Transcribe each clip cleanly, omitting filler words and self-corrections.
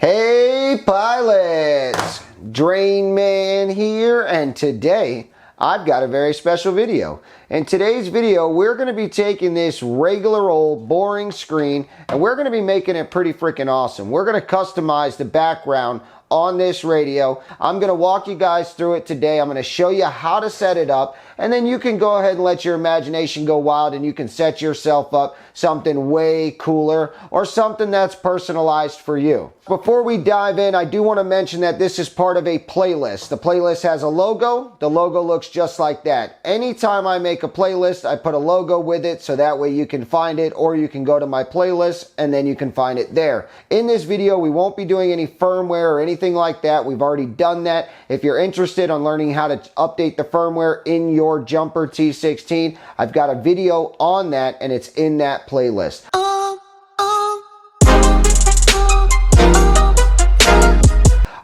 Hey pilots, Drain Man here, and today I've got a very special video. In today's video, we're going to be taking this regular old boring screen and we're going to be making it pretty freaking awesome. We're going to customize the background on this radio. I'm going to walk you guys through it today. I'm going to show you how to set it up, and then you can go ahead and let your imagination go wild and you can set yourself up something way cooler or something that's personalized for you. Before we dive in, I do want to mention that this is part of a playlist. The playlist has a logo. The logo looks just like that. Anytime I make a playlist, I put a logo with it so that way you can find it, or you can go to my playlist and then you can find it there. In this video, we won't be doing any firmware or anything like that. We've already done that. If you're interested on learning how to update the firmware in your Jumper T16, I've got a video on that and it's in that playlist.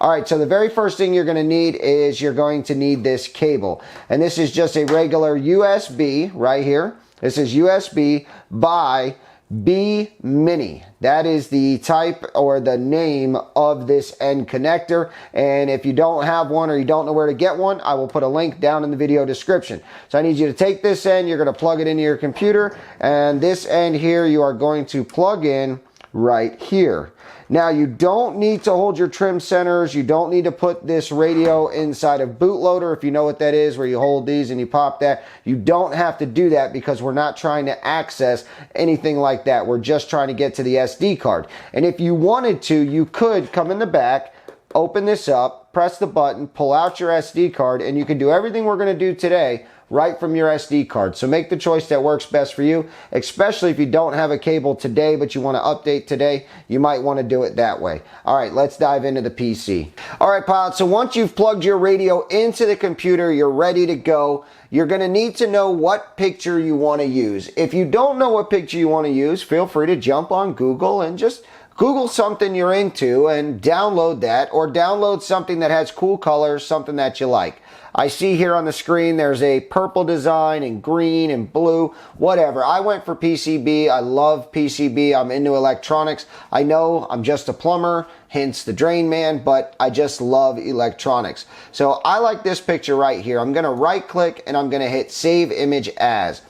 Alright, so the very first thing you're going to need is you're going to need this cable. And this is just a regular USB right here. This is USB by B Mini. That is the type or the name of this end connector. And if you don't have one or you don't know where to get one, I will put a link down in the video description. So I need you to take this end, you're going to plug it into your computer, and this end here you are going to plug in right here. Now you don't need to hold your trim centers. You don't need to put this radio inside of bootloader, if you know what that is, where you hold these and you pop that. You don't have to do that because we're not trying to access anything like that. We're just trying to get to the SD card. And if you wanted to, you could come in the back, open this up, press the button, pull out your SD card, and you can do everything we're going to do today right from your SD card. So make the choice that works best for you, especially if you don't have a cable today but you want to update today. You might want to do it that way. All right, let's dive into the PC. All right, pilots, so once you've plugged your radio into the computer, you're ready to go. You're going to need to know what picture you want to use. If you don't know what picture you want to use, feel free to jump on Google and just Google something you're into and download that, or download something that has cool colors, something that you like. I see here on the screen there's a purple design and green and blue, whatever. I went for PCB. I love PCB. I'm into electronics. I know I'm just a plumber, hence the Drain Man, but I just love electronics. So I like this picture right here. I'm going to right click and I'm going to hit Save Image As.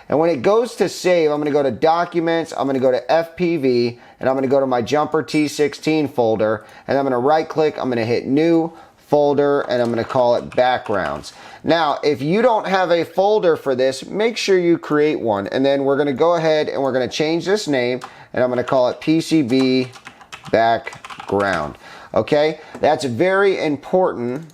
And when it goes to save, I'm going to go to Documents, I'm going to go to FPV, and I'm going to go to my Jumper T16 folder, and I'm going to right click, I'm going to hit New Folder, and I'm going to call it Backgrounds. Now, if you don't have a folder for this, make sure you create one, and then we're going to go ahead and we're going to change this name, and I'm going to call it PCB Background. Okay, that's very important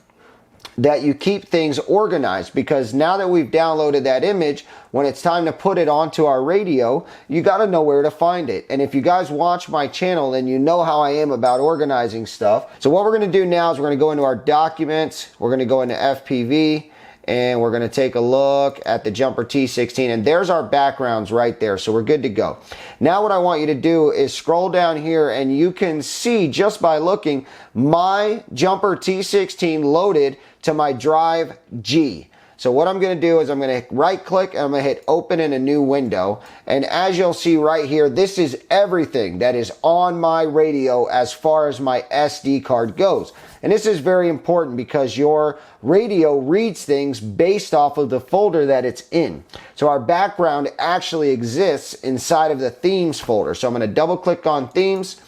that you keep things organized, because now that we've downloaded that image, when it's time to put it onto our radio, you got to know where to find it. And if you guys watch my channel, then you know how I am about organizing stuff. So what we're going to do now is we're going to go into our documents, we're going to go into FPV, and we're going to take a look at the Jumper T16, and there's our backgrounds right there, so we're good to go. Now what I want you to do is scroll down here, and you can see just by looking my Jumper T16 loaded to my drive G. So what I'm going to do is I'm going to right click and I'm going to hit open in a new window, and as you'll see right here, this is everything that is on my radio as far as my SD card goes. And this is very important because your radio reads things based off of the folder that it's in. So our background actually exists inside of the themes folder. So I'm going to double click on themes,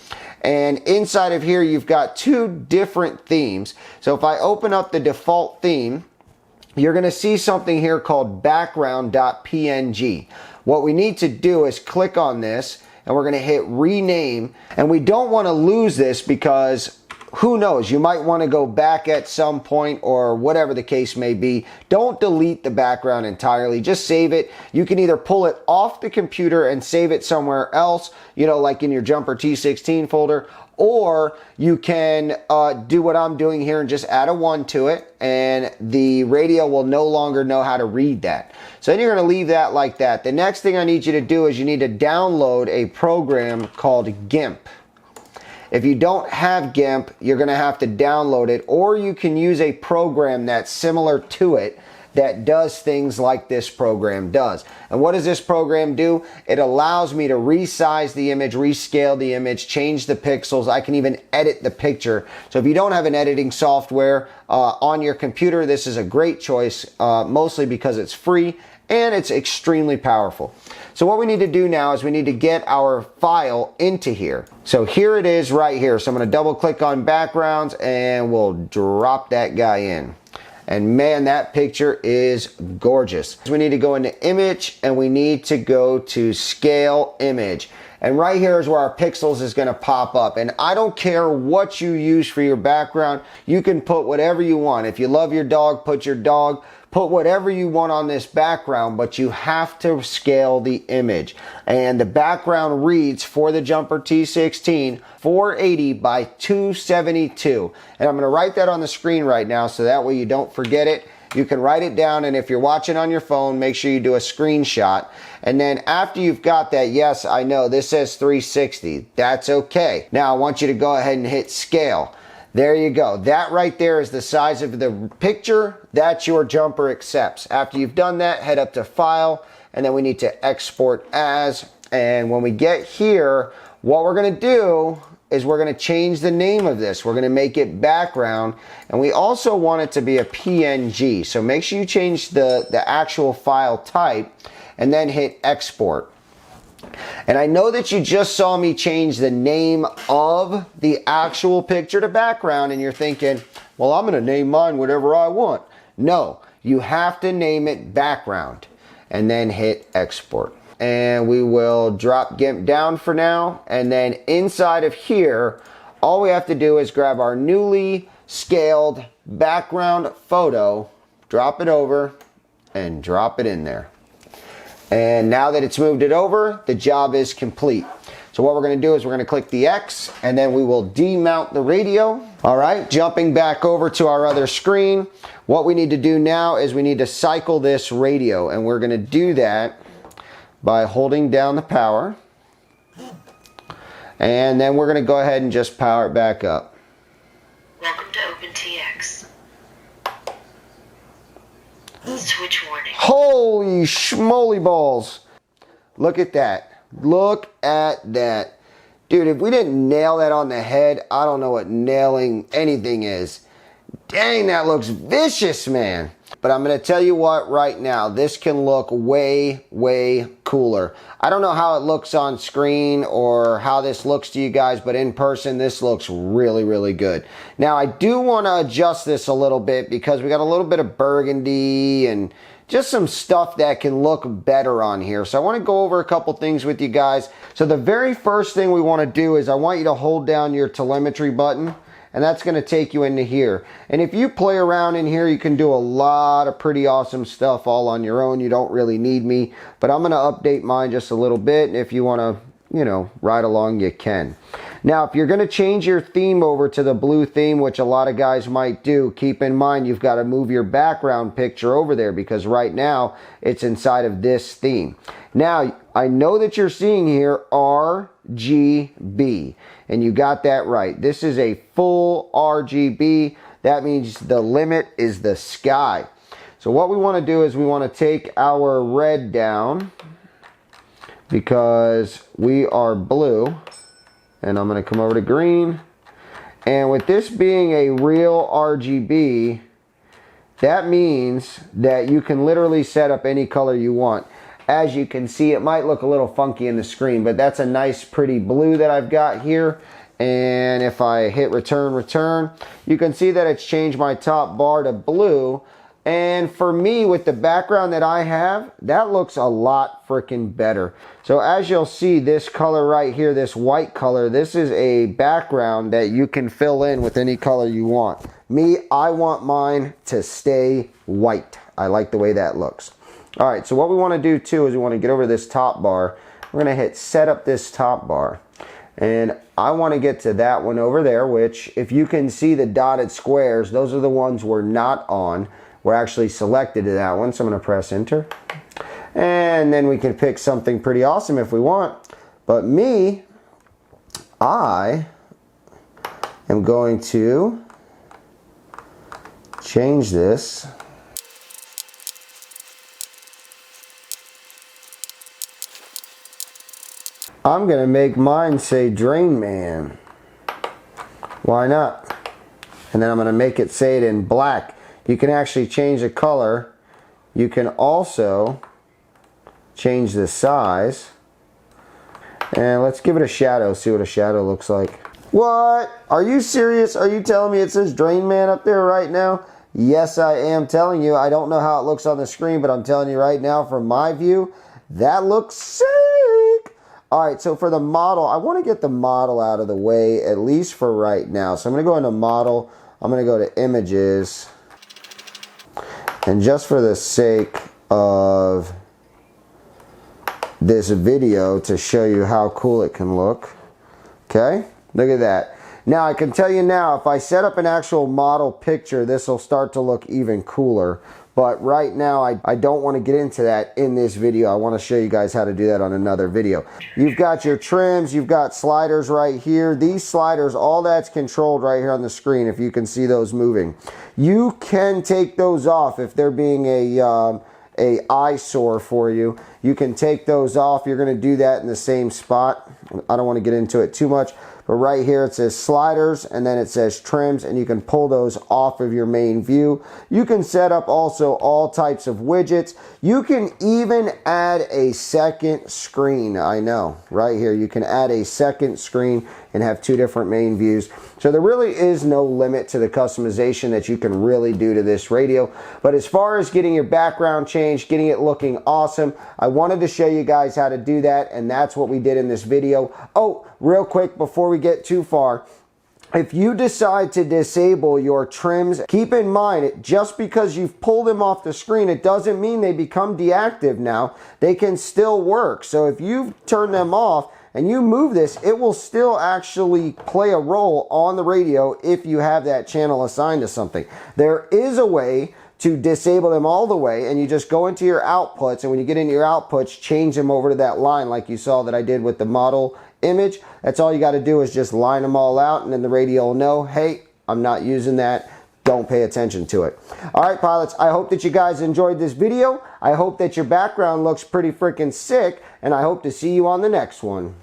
and inside of here you've got two different themes. So if I open up the default theme, you're going to see something here called background.png. What we need to do is click on this, and we're going to hit rename, and we don't want to lose this because who knows, you might want to go back at some point or whatever the case may be. Don't delete the background entirely, just save it. You can either pull it off the computer and save it somewhere else, you know, like in your Jumper T16 folder, or you can do what I'm doing here and just add a 1 to it, and the radio will no longer know how to read that. So then you're going to leave that like that. The next thing I need you to do is you need to download a program called GIMP. If you don't have GIMP, you're going to have to download it, or you can use a program that's similar to it that does things like this program does. And what does this program do? It allows me to resize the image, rescale the image, change the pixels. I can even edit the picture. So if you don't have an editing software on your computer, this is a great choice, mostly because it's free and it's extremely powerful. So what we need to do now is we need to get our file into here. So here it is right here. So I'm going to double click on backgrounds and we'll drop that guy in. And man, that picture is gorgeous. We need to go into image and we need to go to scale image. And right here is where our pixels is going to pop up. And I don't care what you use for your background. You can put whatever you want. If you love your dog, put your dog. Put whatever you want on this background, but you have to scale the image. And the background reads for the Jumper T16 480 by 272. And I'm going to write that on the screen right now so that way you don't forget it. You can write it down, and if you're watching on your phone, make sure you do a screenshot. And then after you've got that, yes, I know this says 360. That's okay. Now I want you to go ahead and hit scale. There you go. That right there is the size of the picture that your Jumper accepts. After you've done that, head up to File, and then we need to export as. And when we get here, what we're going to do is we're going to change the name of this. We're going to make it background, and we also want it to be a PNG. So make sure you change the actual file type, and then hit export. And I know that you just saw me change the name of the actual picture to background, and you're thinking, well, I'm going to name mine whatever I want. No, you have to name it background and then hit export. And we will drop GIMP down for now. And then inside of here, all we have to do is grab our newly scaled background photo, drop it over, and drop it in there. And now that it's moved it over, the job is complete. So what we're going to do is we're going to click the X, and then we will demount the radio. All right, jumping back over to our other screen, what we need to do now is we need to cycle this radio, and we're going to do that by holding down the power. And then we're going to go ahead and just power it back up. Welcome to OpenTX. Switch warning. Holy schmoly balls. Look at that. Look at that. Dude, if we didn't nail that on the head, I don't know what nailing anything is. Dang, that looks vicious, man. But I'm going to tell you what right now, this can look way, way cooler. I don't know how it looks on screen or how this looks to you guys, but in person, this looks really, really good. Now, I do want to adjust this a little bit because we got a little bit of burgundy and just some stuff that can look better on here. So I want to go over a couple things with you guys. So the very first thing we want to do is I want you to hold down your telemetry button. And that's going to take you into here. And if you play around in here, you can do a lot of pretty awesome stuff all on your own. You don't really need me. But I'm going to update mine just a little bit. And if you want to, you know, ride along, you can. Now, if you're going to change your theme over to the blue theme, which a lot of guys might do, keep in mind you've got to move your background picture over there because right now it's inside of this theme. Now, I know that you're seeing here RGB, and you got that right. This is a full RGB. That means the limit is the sky. So what we want to do is we want to take our red down because we are blue. And I'm going to come over to green. And with this being a real RGB, that means that you can literally set up any color you want. As you can see, it might look a little funky in the screen, but that's a nice pretty blue that I've got here. And if I hit return, you can see that it's changed my top bar to blue. And for me, with the background that I have, that looks a lot freaking better. So as you'll see, this color right here, this white color, this is a background that you can fill in with any color you want. Me, I want mine to stay white. I like the way that looks. All right, so what we want to do too is we want to get over this top bar. We're going to hit set up this top bar. And I want to get to that one over there, which if you can see the dotted squares, those are the ones we're not on. We're actually selected to that one, so I'm going to press enter. And then we can pick something pretty awesome if we want. But me, I am going to change this I'm gonna make mine say Drain Man. Why not? And then I'm gonna make it say it in black. You can actually change the color. You can also change the size. And let's give it a shadow, see what a shadow looks like. What? Are you serious? Are you telling me it says Drain Man up there right now? Yes, I am telling you. I don't know how it looks on the screen, but I'm telling you right now from my view, that looks sick. All right, so for the model, I want to get the model out of the way, at least for right now. So I'm going to go into Model. I'm going to go to Images. And just for the sake of this video to show you how cool it can look. Okay, look at that. Now I can tell you now, if I set up an actual model picture, this will start to look even cooler. But right now, I don't want to get into that in this video. I want to show you guys how to do that on another video. You've got your trims, you've got sliders right here. These sliders, all that's controlled right here on the screen, if you can see those moving. You can take those off if they're being a eyesore for you. You can take those off. You're going to do that in the same spot. I don't want to get into it too much, but right here it says sliders and then it says trims, and you can pull those off of your main view. You can set up also all types of widgets. You can even add a second screen. I know, right here you can add a second screen and have two different main views. So there really is no limit to the customization that you can really do to this radio. But as far as getting your background changed, getting it looking awesome, I wanted to show you guys how to do that, and that's what we did in this video. Oh, real quick before we get too far, if you decide to disable your trims, keep in mind, just because you've pulled them off the screen, it doesn't mean they become deactive now. They can still work. So if you've turned them off and you move this, it will still actually play a role on the radio if you have that channel assigned to something. There is a way to disable them all the way, and you just go into your outputs, and when you get into your outputs, change them over to that line like you saw that I did with the model image. That's all you got to do, is just line them all out, and then the radio will know, hey, I'm not using that. Don't pay attention to it. All right, pilots, I hope that you guys enjoyed this video. I hope that your background looks pretty freaking sick, and I hope to see you on the next one.